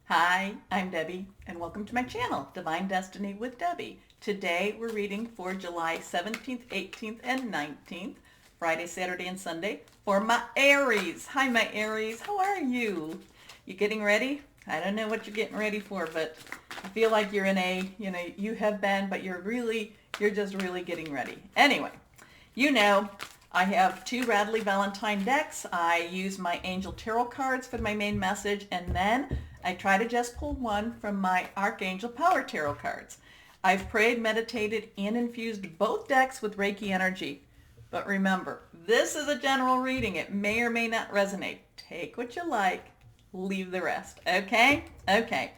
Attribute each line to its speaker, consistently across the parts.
Speaker 1: Hi, I'm Debbie, and welcome to my channel, Divine Destiny with Debbie. Today we're reading for July 17th, 18th, and 19th, Friday, Saturday, and Sunday, for my Aries. Hi, my Aries. How are you? You getting ready? I don't know what you're getting ready for, but I feel like you're in you have been, but you're just really getting ready. Anyway, I have two Radley Valentine decks. I use my Angel Tarot cards for my main message, and then I try to just pull one from my Archangel Power Tarot cards. I've prayed, meditated, and infused both decks with Reiki energy. But remember, this is a general reading. It may or may not resonate. Take what you like, leave the rest. Okay? Okay.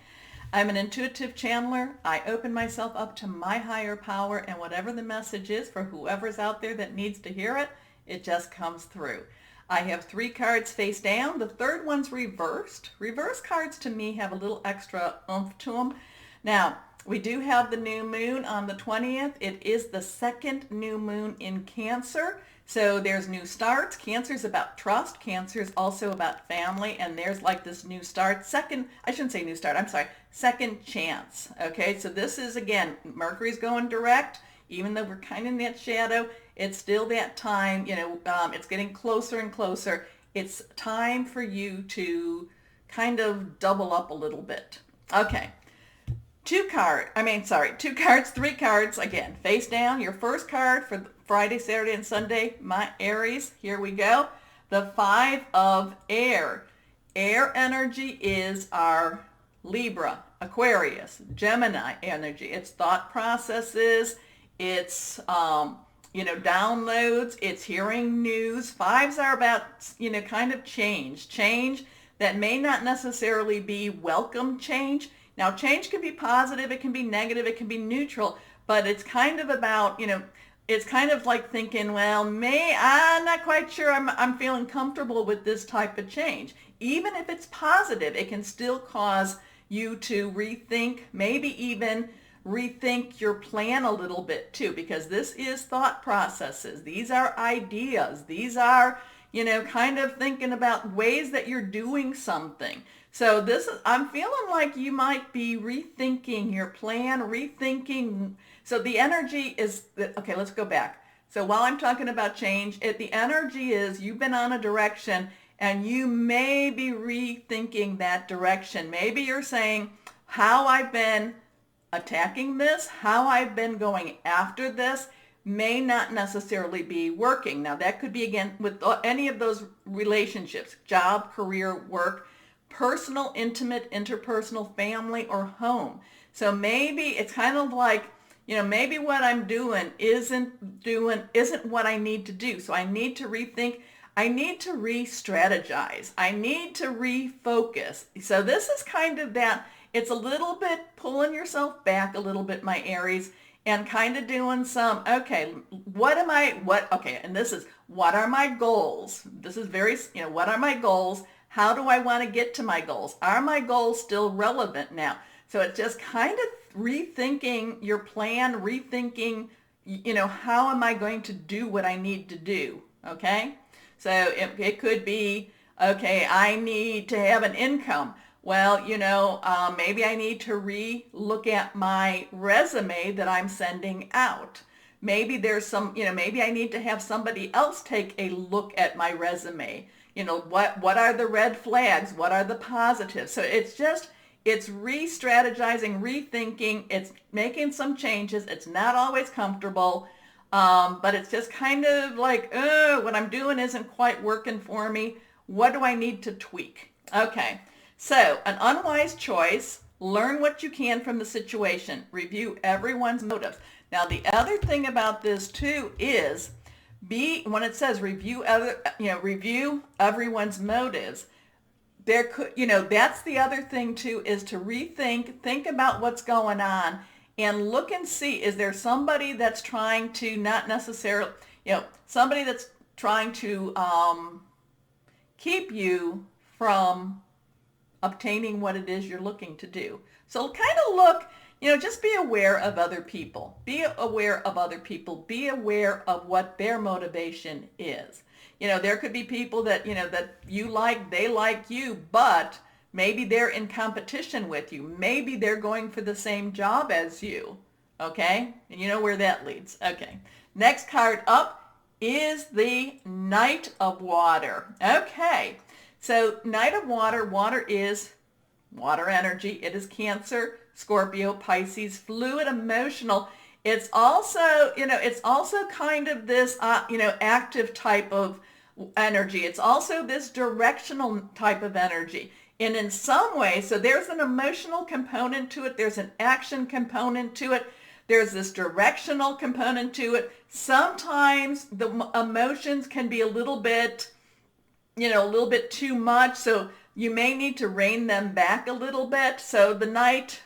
Speaker 1: I'm an intuitive channeler. I open myself up to my higher power, and whatever the message is for whoever's out there that needs to hear it, it just comes through. I have three cards face down. The third one's reversed. Reverse cards to me have a little extra oomph to them. Now, we do have the new moon on the 20th. It is the second new moon in Cancer. So there's new starts. Cancer is about trust. Cancer is also about family. And there's like this new start. I shouldn't say new start. I'm sorry. Second chance. Okay. So this is, again, Mercury's going direct. Even though we're kind of in that shadow, it's still that time. It's getting closer and closer. It's time for you to kind of double up a little bit. Okay. Two cards, three cards, again, face down. Your first card for Friday, Saturday, and Sunday, my Aries. Here we go. The Five of Air. Air energy is our Libra, Aquarius, Gemini energy. It's thought processes. It's, downloads. It's hearing news. Fives are about, kind of change that may not necessarily be welcome change. Now, change can be positive, it can be negative, it can be neutral, but it's kind of about, it's kind of like thinking, well, I'm not quite sure I'm feeling comfortable with this type of change. Even if it's positive, it can still cause you to rethink, maybe even rethink your plan a little bit too, because this is thought processes. These are ideas. These are, kind of thinking about ways that you're doing something. So I'm feeling like you might be rethinking your plan, rethinking. So the energy is, okay, let's go back. So while I'm talking about change, the energy is you've been on a direction and you may be rethinking that direction. Maybe you're saying how I've been attacking this, how I've been going after this may not necessarily be working. Now that could be, again, with any of those relationships, job, career, work, personal, intimate, interpersonal, family, or home. So maybe it's kind of like, maybe what I'm doing isn't what I need to do. So I need to rethink. I need to re-strategize. I need to refocus. So this is kind of that. It's a little bit pulling yourself back a little bit, my Aries, and kind of doing some, okay, and this is, what are my goals? This is very, what are my goals? How do I want to get to my goals? Are my goals still relevant now? So it's just kind of rethinking your plan, rethinking, how am I going to do what I need to do? Okay? So it could be, okay, I need to have an income. Well, maybe I need to re-look at my resume that I'm sending out. Maybe there's maybe I need to have somebody else take a look at my resume. What are the red flags? What are the positives? So it's re-strategizing, rethinking. It's making some changes. It's not always comfortable, but it's just kind of like, what I'm doing isn't quite working for me. What do I need to tweak? Okay, so an unwise choice. Learn what you can from the situation. Review everyone's motives. Now, the other thing about this too is, when it says review everyone's motives, that's the other thing too, is to think about what's going on and look and see, is there somebody that's trying to not necessarily, somebody that's trying to keep you from obtaining what it is you're looking to do. So kind of look, just be aware of other people. Be aware of other people. Be aware of what their motivation is. There could be people that, that you like, they like you, but Maybe they're in competition with you. Maybe they're going for the same job as you. Okay? And you know where that leads. Okay. Next card up is the Knight of Water. Okay. So Knight of Water, water is water energy. It is Cancer, Scorpio, Pisces, fluid, emotional. It's also, it's also kind of this, active type of energy. It's also this directional type of energy. And in some way, so there's an emotional component to it. There's an action component to it. There's this directional component to it. Sometimes the emotions can be a little bit, a little bit too much. So you may need to rein them back a little bit. So the Knight,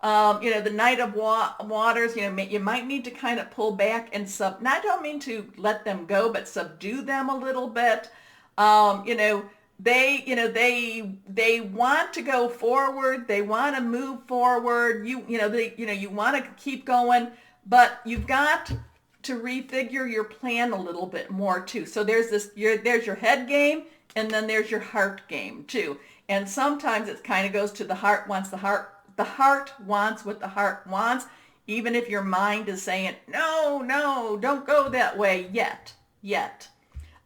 Speaker 1: the Knight of Waters, you might need to kind of pull back and I don't mean to let them go, but subdue them a little bit. They want to go forward. They want to move forward. You want to keep going, but you've got to refigure your plan a little bit more too. So there's your head game, and then there's your heart game too. And sometimes it kind of goes to the heart wants the heart wants what the heart wants, even if your mind is saying, no, don't go that way yet.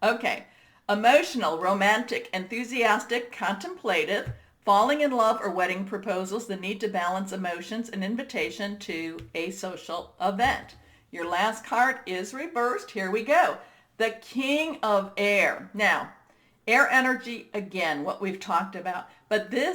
Speaker 1: Okay. Emotional, romantic, enthusiastic, contemplative, falling in love or wedding proposals, the need to balance emotions, an invitation to a social event. Your last card is reversed. Here we go. The King of Air. Now, air energy, again, what we've talked about. But the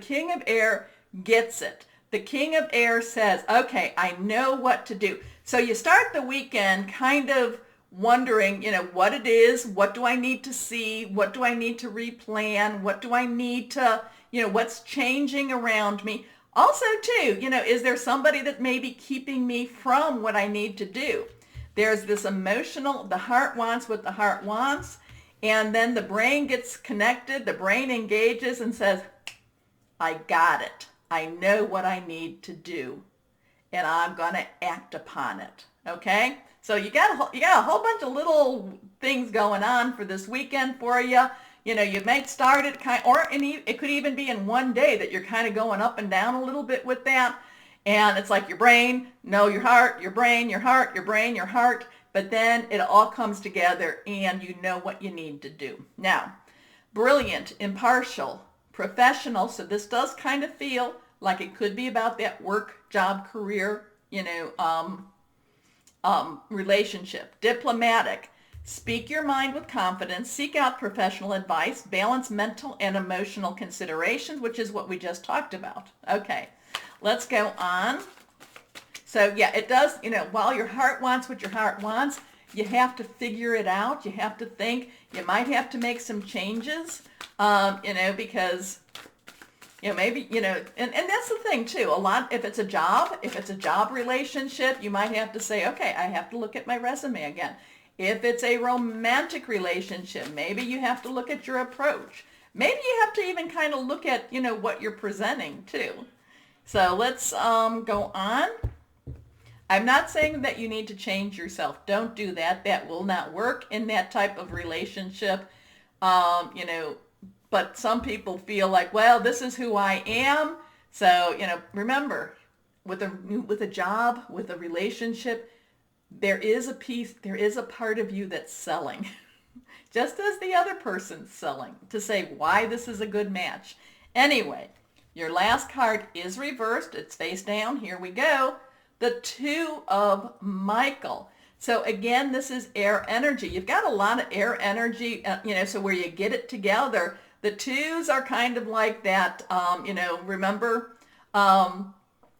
Speaker 1: King of Air gets it. The King of Air says, okay, I know what to do. So you start the weekend kind of wondering, what it is, what do I need to see, what do I need to replan, what do I need to, what's changing around me. Also, too, is there somebody that may be keeping me from what I need to do? There's this emotional, the heart wants what the heart wants, and then the brain gets connected, the brain engages and says, I got it. I know what I need to do, and I'm going to act upon it, okay? So you got a whole bunch of little things going on for this weekend for you. You might start it it could even be in one day that you're kind of going up and down a little bit with that. And it's like your brain, no, your heart, your brain, your heart, your brain, your heart. But then it all comes together and you know what you need to do. Now, brilliant, impartial, professional. So this does kind of feel like it could be about that work, job, career, relationship. Diplomatic. Speak your mind with confidence. Seek out professional advice. Balance mental and emotional considerations, which is what we just talked about. Okay, let's go on. So yeah, it does, while your heart wants what your heart wants, you have to figure it out. You have to think. You might have to make some changes, because maybe, and that's the thing too. If it's a job relationship, you might have to say, okay, I have to look at my resume again. If it's a romantic relationship, maybe you have to look at your approach. Maybe you have to even kind of look at, what you're presenting too. So let's go on. I'm not saying that you need to change yourself. Don't do that. That will not work in that type of relationship. But some people feel like, well, this is who I am. So, remember, with a job, with a relationship, there is a part of you that's selling, just as the other person's selling, to say why this is a good match. Anyway, your last card is reversed. It's face down. Here we go. The Two of Michael. So again, this is air energy. You've got a lot of air energy, so where you get it together. The twos are kind of like that, remember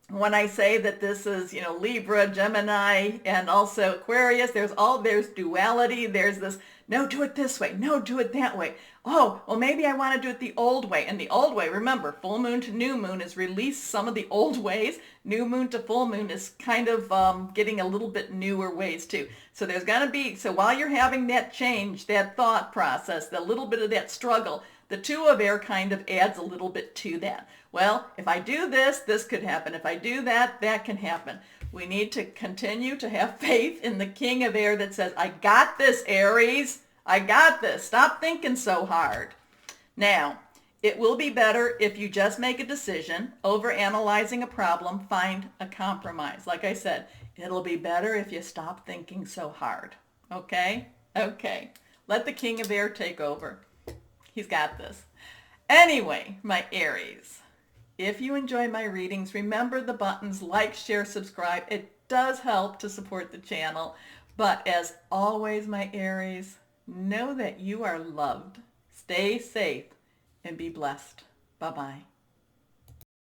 Speaker 1: when I say that this is, Libra, Gemini, and also Aquarius, there's duality. There's this, no, do it this way. No, do it that way. Oh, well, maybe I want to do it the old way. And the old way, remember, full moon to new moon is release some of the old ways. New moon to full moon is kind of getting a little bit newer ways too. So there's going to be, so while you're having that change, that thought process, the little bit of that struggle, the Two of Air kind of adds a little bit to that. Well, if I do this, this could happen. If I do that, that can happen. We need to continue to have faith in the King of Air that says, I got this, Aries. I got this. Stop thinking so hard. Now, It will be better if you just make a decision. Over analyzing a problem, find a compromise. Like I said, it'll be better if you stop thinking so hard. Okay? Okay. Let the King of Air take over. He's got this. Anyway, my Aries, if you enjoy my readings, remember the buttons like, share, subscribe. It does help to support the channel. But as always, my Aries, know that you are loved. Stay safe and be blessed. Bye-bye.